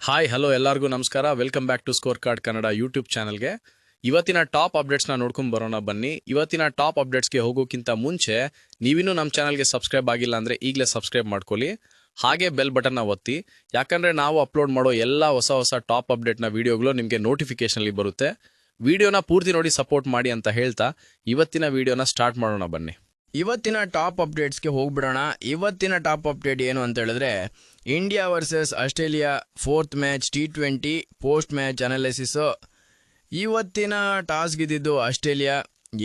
Hi hello ಎಲ್ಲರಿಗೂ ನಮಸ್ಕಾರ. Welcome back to score card Kannada YouTube ಚಾನಲ್ಗೆ. ಇವತ್ತಿನ ಟಾಪ್ ಅಪ್ಡೇಟ್ಸ್ನ ನೋಡ್ಕೊಂಡು ಬರೋಣ ಬನ್ನಿ. ಇವತ್ತಿನ ಟಾಪ್ ಅಪ್ಡೇಟ್ಸ್ಗೆ ಹೋಗೋಕ್ಕಿಂತ ಮುಂಚೆ ನೀವಿನ್ನೂ ನಮ್ಮ ಚಾನಲ್ಗೆ ಸಬ್ಸ್ಕ್ರೈಬ್ ಆಗಿಲ್ಲ ಅಂದರೆ ಈಗಲೇ ಸಬ್ಸ್ಕ್ರೈಬ್ ಮಾಡ್ಕೊಳ್ಳಿ. ಹಾಗೆ ಬೆಲ್ ಬಟನ್ನ ಒತ್ತಿ, ಯಾಕಂದರೆ ನಾವು ಅಪ್ಲೋಡ್ ಮಾಡೋ ಎಲ್ಲ ಹೊಸ ಟಾಪ್ ಅಪ್ಡೇಟ್ನ ವೀಡಿಯೋಗಳು ನಿಮಗೆ ನೋಟಿಫಿಕೇಷನಲ್ಲಿ ಬರುತ್ತೆ. ವಿಡಿಯೋನ ಪೂರ್ತಿ ನೋಡಿ ಸಪೋರ್ಟ್ ಮಾಡಿ ಅಂತ ಹೇಳ್ತಾ ಇವತ್ತಿನ ವಿಡಿಯೋನ ಸ್ಟಾರ್ಟ್ ಮಾಡೋಣ ಬನ್ನಿ. ಇವತ್ತಿನ ಟಾಪ್ ಅಪ್ಡೇಟ್ಸ್ಗೆ ಹೋಗ್ಬಿಡೋಣ. ಇವತ್ತಿನ ಟಾಪ್ ಅಪ್ಡೇಟ್ ಏನು ಅಂತ ಹೇಳಿದ್ರೆ, India versus Australia 4th match T20 post match analysis. ಇವತ್ತಿನ ಟಾಸ್ ಗೆದ್ದಿದ್ದು ಆಸ್ಟ್ರೇಲಿಯಾ.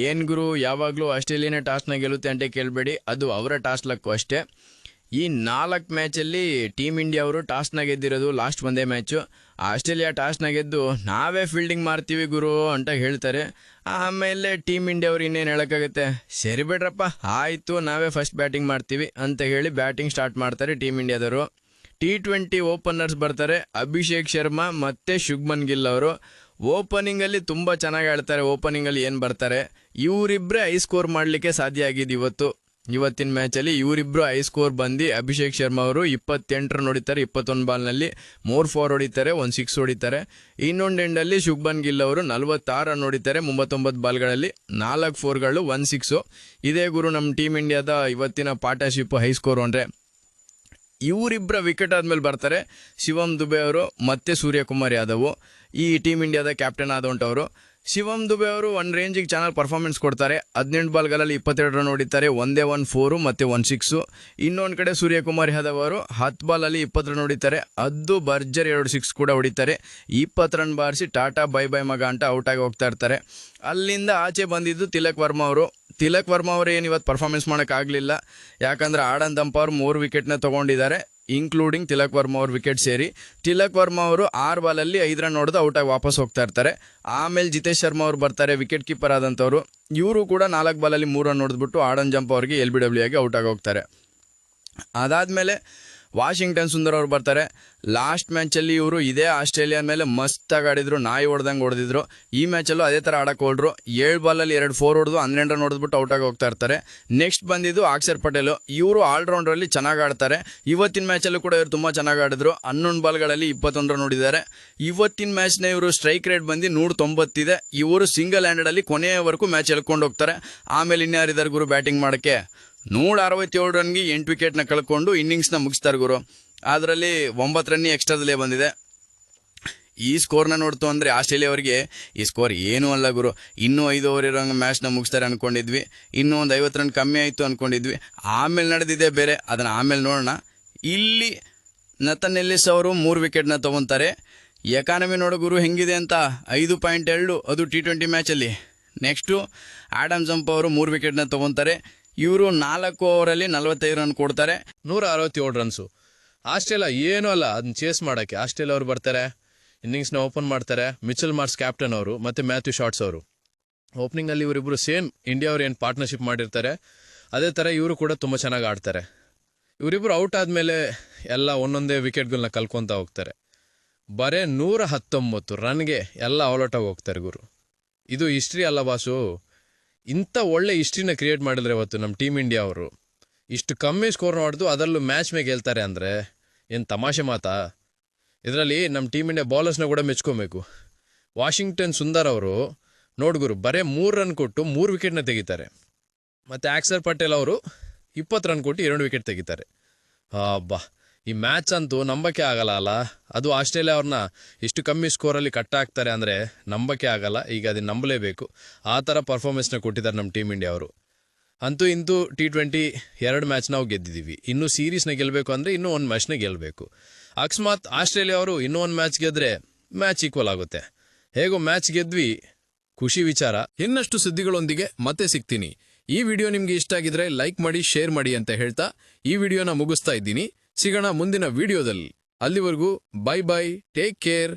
ಏನು ಗುರು, ಯಾವಾಗಲೂ ಆಸ್ಟ್ರೇಲಿಯಾನೇ ಟಾಸ್ನ ಗೆಲ್ಲುತ್ತೆ ಅಂತ ಕೇಳಬೇಡಿ, ಅದು ಅವರ ಟಾಸ್ ಲಕ್ಕು ಅಷ್ಟೇ. ಈ 4 ಮ್ಯಾಚಲ್ಲಿ ಟೀಮ್ ಇಂಡಿಯಾ ಅವರು ಟಾಸ್ನ ಗೆದ್ದಿರೋದು ಲಾಸ್ಟ್ ಒಂದೇ ಮ್ಯಾಚು. ಆಸ್ಟ್ರೇಲಿಯಾ ಟಾಸ್ನ ಗೆದ್ದು ನಾವೇ ಫೀಲ್ಡಿಂಗ್ ಮಾಡ್ತೀವಿ ಗುರು ಅಂತ ಹೇಳ್ತಾರೆ. ಆಮೇಲೆ ಟೀಮ್ ಇಂಡಿಯಾ ಅವ್ರು ಇನ್ನೇನು ಹೇಳೋಕ್ಕಾಗುತ್ತೆ, ಸರಿ ಬಿಡ್ರಪ್ಪ ಆಯಿತು ನಾವೇ ಫಸ್ಟ್ ಬ್ಯಾಟಿಂಗ್ ಮಾಡ್ತೀವಿ ಅಂತ ಹೇಳಿ ಬ್ಯಾಟಿಂಗ್ ಸ್ಟಾರ್ಟ್ ಮಾಡ್ತಾರೆ ಟೀಮ್ ಇಂಡಿಯಾದವರು. T20 ಓಪನರ್ಸ್ ಬರ್ತಾರೆ, ಅಭಿಷೇಕ್ ಶರ್ಮಾ ಮತ್ತು ಶುಭ್ಮನ್ ಗಿಲ್ ಅವರು. ಓಪನಿಂಗಲ್ಲಿ ತುಂಬ ಚೆನ್ನಾಗಿ ಆಡ್ತಾರೆ. ಓಪನಿಂಗಲ್ಲಿ ಏನು ಬರ್ತಾರೆ, ಇವರಿಬ್ಬರೇ ಹೈ ಸ್ಕೋರ್ ಮಾಡಲಿಕ್ಕೆ ಸಾಧ್ಯ ಆಗಿದ್ದು ಇವತ್ತಿನ ಮ್ಯಾಚಲ್ಲಿ. ಇವರಿಬ್ಬರು ಹೈ ಸ್ಕೋರ್ ಬಂದು ಅಭಿಷೇಕ್ ಶರ್ಮಾ ಅವರು 28 ರನ್ ಹೊಡಿತಾರೆ, 21 ಬಾಲ್ನಲ್ಲಿ 3 4 ಹೊಡಿತಾರೆ, 1 6 ಹೊಡಿತಾರೆ. ಇನ್ನೊಂದು ಎಂಡಲ್ಲಿ ಶುಭ್ಮನ್ ಗಿಲ್ ಅವರು 46 ರನ್ ಹೊಡಿತಾರೆ, 39 ಬಾಲ್ಗಳಲ್ಲಿ 4 4ಗಳು 1 6. ಇದೇ ಗುರು ನಮ್ಮ ಟೀಮ್ ಇಂಡಿಯಾದ ಇವತ್ತಿನ ಪಾರ್ಟ್ನರ್ಶಿಪ್ ಹೈ ಸ್ಕೋರು. ಅಂದರೆ ಇವರಿಬ್ಬರ ವಿಕೆಟ್ ಆದಮೇಲೆ ಬರ್ತಾರೆ ಶಿವಮ್ ದುಬೆ ಅವರು ಮತ್ತು ಸೂರ್ಯಕುಮಾರ್ ಯಾದವ್, ಈ ಟೀಮ್ ಇಂಡಿಯಾದ ಕ್ಯಾಪ್ಟನ್ ಆದಂಥವರು. ಶಿವಮ್ ದುಬೆ ಅವರು ಒಂದು ರೇಂಜಿಗೆ ಚೆನ್ನಾಗಿ ಪರ್ಫಾರ್ಮೆನ್ಸ್ ಕೊಡ್ತಾರೆ. 18 ಬಾಲ್ಗಳಲ್ಲಿ 22 ರನ್ ಹೊಡಿತಾರೆ, 1 1 4 ಮತ್ತು 1 6. ಇನ್ನೊಂದು ಕಡೆ ಸೂರ್ಯಕುಮಾರ್ ಯಾದವ್ ಅವರು 10 ಬಾಲಲ್ಲಿ 20 ರನ್ ಹೊಡಿತಾರೆ, ಅದು ಭರ್ಜರಿ 2 6 ಕೂಡ ಹೊಡಿತಾರೆ. 20 ರನ್ ಬಾರಿಸಿ ಟಾಟಾ ಬೈ ಬೈ ಮಗ ಅಂತ ಔಟಾಗಿ ಹೋಗ್ತಾ ಇರ್ತಾರೆ. ಅಲ್ಲಿಂದ ಆಚೆ ಬಂದಿದ್ದು ತಿಲಕ್ ವರ್ಮಾ ಅವರು. ತಿಲಕ್ ವರ್ಮಾ ಅವರು ಏನು ಇವತ್ತು ಪರ್ಫಾರ್ಮೆನ್ಸ್ ಮಾಡೋಕ್ಕಾಗಲಿಲ್ಲ, ಯಾಕಂದರೆ ಆಡನ್ ದಂಪ ಅವರು 3 ವಿಕೆಟ್ನ ತೊಗೊಂಡಿದ್ದಾರೆ, ಇನ್ಕ್ಲೂಡಿಂಗ್ ತಿಲಕ್ ವರ್ಮಾ ಅವ್ರ ವಿಕೆಟ್ ಸೇರಿ. ತಿಲಕ್ ವರ್ಮಾ ಅವರು 6 ಬಾಲಲ್ಲಿ 5 ರನ್ ಹೊಡೆದು ಔಟಾಗಿ ವಾಪಸ್ ಹೋಗ್ತಾ ಇರ್ತಾರೆ. ಆಮೇಲೆ ಜಿತೇಶ್ ಶರ್ಮಾ ಅವರು ಬರ್ತಾರೆ, ವಿಕೆಟ್ ಕೀಪರ್ ಆದಂಥವ್ರು. ಇವರು ಕೂಡ 4 ಬಾಲಲ್ಲಿ 3 ರನ್ ಹೊಡೆದ್ಬಿಟ್ಟು ಆಡನ್ ಜಂಪ್ ಅವ್ರಿಗೆ LBW ಆಗಿ ಔಟಾಗಿ ಹೋಗ್ತಾರೆ. ಅದಾದಮೇಲೆ ವಾಷಿಂಗ್ಟನ್ ಸುಂದರ್ ಅವ್ರು ಬರ್ತಾರೆ. ಲಾಸ್ಟ್ ಮ್ಯಾಚಲ್ಲಿ ಇವರು ಇದೇ ಆಸ್ಟ್ರೇಲಿಯಾ ಮೇಲೆ ಮಸ್ತಾಗಿ ಆಡಿದ್ರು, ನಾಯಿ ಹೊಡೆದಂಗೆ ಹೊಡೆದಿದ್ರು. ಈ ಮ್ಯಾಚಲ್ಲೂ ಅದೇ ಥರ ಆಡೋಕೆ ಹೊರಡ್ರು. 7 ಬಾಲಲ್ಲಿ 2 4 ಹೊಡೆದು 12 ರನ್ ಹೊಡೆದ್ಬಿಟ್ಟು ಔಟಾಗಿ ಹೋಗ್ತಾ ಇರ್ತಾರೆ. ನೆಕ್ಸ್ಟ್ ಬಂದಿದ್ದು ಅಕ್ಷರ್ ಪಟೇಲು. ಇವರು ಆಲ್ರೌಂಡ್ರಲ್ಲಿ ಚೆನ್ನಾಗಿ ಆಡ್ತಾರೆ. ಇವತ್ತಿನ ಮ್ಯಾಚಲ್ಲೂ ಕೂಡ ಇವರು ತುಂಬ ಚೆನ್ನಾಗಿ ಆಡಿದ್ರು. 11 ಬಾಲ್ಗಳಲ್ಲಿ 21 ರನ್ ಹೊಡಿದ್ದಾರೆ. ಇವತ್ತಿನ ಮ್ಯಾಚ್ನ ಇವರು ಸ್ಟ್ರೈಕ್ ರೇಟ್ ಬಂದು 190 ಇದೆ. ಇವರು ಸಿಂಗಲ್ ಹ್ಯಾಂಡೆಡಲ್ಲಿ ಕೊನೆಯವರೆಗೂ ಮ್ಯಾಚ್ ಎಳ್ಕೊಂಡು ಹೋಗ್ತಾರೆ. ಆಮೇಲೆ ಇನ್ಯಾರಿದ್ದಾರೆ ಗುರು ಬ್ಯಾಟಿಂಗ್ ಮಾಡೋಕ್ಕೆ, 167 ರನ್ಗೆ 8 ವಿಕೆಟ್ನ ಕಳ್ಕೊಂಡು ಇನ್ನಿಂಗ್ಸ್ನ ಮುಗಿಸ್ತಾರೆ ಗುರು. ಅದರಲ್ಲಿ 9 ರನ್ ಎಕ್ಸ್ಟ್ರಾದಲ್ಲೇ ಬಂದಿದೆ. ಈ ಸ್ಕೋರ್ನ ನೋಡ್ತು ಅಂದರೆ ಆಸ್ಟ್ರೇಲಿಯಾ ಅವರಿಗೆ ಈ ಸ್ಕೋರ್ ಏನೂ ಅಲ್ಲ ಗುರು. ಇನ್ನೂ 5 ಓವರ್ ಇರೋ ಮ್ಯಾಚ್ನ ಮುಗಿಸ್ತಾರೆ ಅಂದ್ಕೊಂಡಿದ್ವಿ, ಇನ್ನೂ ಒಂದು 50 ರನ್ ಕಮ್ಮಿ ಆಯಿತು ಅಂದ್ಕೊಂಡಿದ್ವಿ. ಆಮೇಲೆ ನಡೆದಿದೆ ಬೇರೆ, ಅದನ್ನು ಆಮೇಲೆ ನೋಡೋಣ. ಇಲ್ಲಿ ನಥನ್ ಎಲ್ಲಿಸ್ ಅವರು 3 ವಿಕೆಟ್ನ ತೊಗೊತಾರೆ. ಎಕಾನಮಿ ನೋಡೋ ಗುರು ಹೆಂಗಿದೆ ಅಂತ, 5.2 ಅದು T20 ಮ್ಯಾಚಲ್ಲಿ. ನೆಕ್ಸ್ಟು ಆಡಮ್ ಜಂಪ್ ಅವರು 3 ವಿಕೆಟ್ನ ತೊಗೊತಾರೆ. ಇವರು 4 ಓವರಲ್ಲಿ 45 ರನ್ ಕೊಡ್ತಾರೆ, 167 ರನ್ಸು. ಆಸ್ಟ್ರೇಲಿಯಾ ಏನೂ ಅಲ್ಲ ಅದನ್ನ ಚೇಸ್ ಮಾಡೋಕ್ಕೆ. ಆಸ್ಟ್ರೇಲಿಯಾ ಅವರು ಬರ್ತಾರೆ, ಇನ್ನಿಂಗ್ಸ್ನ ಓಪನ್ ಮಾಡ್ತಾರೆ. ಮಿಚೆಲ್ ಮಾರ್ಸ್ ಕ್ಯಾಪ್ಟನ್ ಅವರು ಮತ್ತು ಮ್ಯಾಥ್ಯೂ ಶಾಟ್ಸ್ ಅವರು. ಓಪನಿಂಗಲ್ಲಿ ಇವರಿಬ್ಬರು ಸೇಮ್ ಇಂಡಿಯಾ ಅವ್ರು ಏನು ಪಾರ್ಟ್ನರ್ಶಿಪ್ ಮಾಡಿರ್ತಾರೆ ಅದೇ ಥರ ಇವರು ಕೂಡ ತುಂಬ ಚೆನ್ನಾಗಿ ಆಡ್ತಾರೆ. ಇವರಿಬ್ಬರು ಔಟ್ ಆದಮೇಲೆ ಎಲ್ಲ ಒಂದೊಂದೇ ವಿಕೆಟ್ಗಳನ್ನ ಕಲ್ಕೊತಾ ಹೋಗ್ತಾರೆ. ಬರೀ 119 ರನ್ಗೆ ಎಲ್ಲ ಔಟಾಗಿ ಹೋಗ್ತಾರೆ ಗುರು. ಇದು ಹಿಸ್ಟ್ರಿ ಅಲ್ಲ ಬಾಸು. ಇಂಥ ಒಳ್ಳೆ ಹಿಸ್ಟ್ರಿನ ಕ್ರಿಯೇಟ್ ಮಾಡಿದ್ರೆ ಇವತ್ತು ನಮ್ಮ ಟೀಮ್ ಇಂಡಿಯಾ ಅವರು ಇಷ್ಟು ಕಮ್ಮಿ ಸ್ಕೋರ್ ನೋಡ್ದು ಅದರಲ್ಲೂ ಮ್ಯಾಚ್ ಮೇಲೆ ಗೆಲ್ತಾರೆ ಅಂದರೆ ಏನು ತಮಾಷೆ ಮಾತಾ? ಇದರಲ್ಲಿ ನಮ್ಮ ಟೀಮ್ ಇಂಡಿಯಾ ಬೌಲರ್ಸ್ನ ಕೂಡ ಮೆಚ್ಕೊಬೇಕು. ವಾಷಿಂಗ್ಟನ್ ಸುಂದರ್ ಅವರು ನೋಡ್ಗುರು ಬರೀ 3 ರನ್ ಕೊಟ್ಟು 3 ವಿಕೆಟ್ನ ತೆಗಿತಾರೆ. ಮತ್ತು ಅಕ್ಷರ್ ಪಟೇಲ್ ಅವರು 20 ರನ್ ಕೊಟ್ಟು 2 ವಿಕೆಟ್ ತೆಗಿತಾರೆ. ಬಾ, ಈ ಮ್ಯಾಚ್ ಅಂತೂ ನಂಬಕ್ಕೆ ಆಗಲ್ಲ ಅಲ್ಲ. ಅದು ಆಸ್ಟ್ರೇಲಿಯಾ ಅವ್ರನ್ನ ಇಷ್ಟು ಕಮ್ಮಿ ಸ್ಕೋರಲ್ಲಿ ಕಟ್ಟಾಕ್ತಾರೆ ಅಂದರೆ ನಂಬಕ್ಕೆ ಆಗಲ್ಲ. ಈಗ ಅದನ್ನು ನಂಬಲೇಬೇಕು. ಆ ಥರ ಪರ್ಫಾರ್ಮೆನ್ಸ್ನ ಕೊಟ್ಟಿದ್ದಾರೆ ನಮ್ಮ ಟೀಮ್ ಇಂಡಿಯಾ ಅವರು. ಅಂತೂ ಇಂತೂ T20 2 ಮ್ಯಾಚ್ ನಾವು ಗೆದ್ದಿದ್ದೀವಿ. ಇನ್ನೂ ಸೀರೀಸ್ನ ಗೆಲ್ಲಬೇಕು ಅಂದರೆ ಇನ್ನೂ 1 ಮ್ಯಾಚ್ನ ಗೆಲ್ಲಬೇಕು. ಅಕಸ್ಮಾತ್ ಆಸ್ಟ್ರೇಲಿಯಾ ಅವರು ಇನ್ನೂ 1 ಮ್ಯಾಚ್ ಗೆದ್ದರೆ ಮ್ಯಾಚ್ ಈಕ್ವಲ್ ಆಗುತ್ತೆ. ಹೇಗೋ ಮ್ಯಾಚ್ ಗೆದ್ವಿ, ಖುಷಿ ವಿಚಾರ. ಇನ್ನಷ್ಟು ಸುದ್ದಿಗಳೊಂದಿಗೆ ಮತ್ತೆ ಸಿಗ್ತೀನಿ. ಈ ವಿಡಿಯೋ ನಿಮಗೆ ಇಷ್ಟ ಆಗಿದ್ರೆ ಲೈಕ್ ಮಾಡಿ, ಶೇರ್ ಮಾಡಿ ಅಂತ ಹೇಳ್ತಾ ಈ ವಿಡಿಯೋನ ಮುಗಿಸ್ತಾ ಇದ್ದೀನಿ. ಸಿಗೋಣ ಮುಂದಿನ ವಿಡಿಯೋದಲ್ಲಿ. ಅಲ್ಲಿವರೆಗೂ ಬೈ ಬೈ, ಟೇಕ್ ಕೇರ್.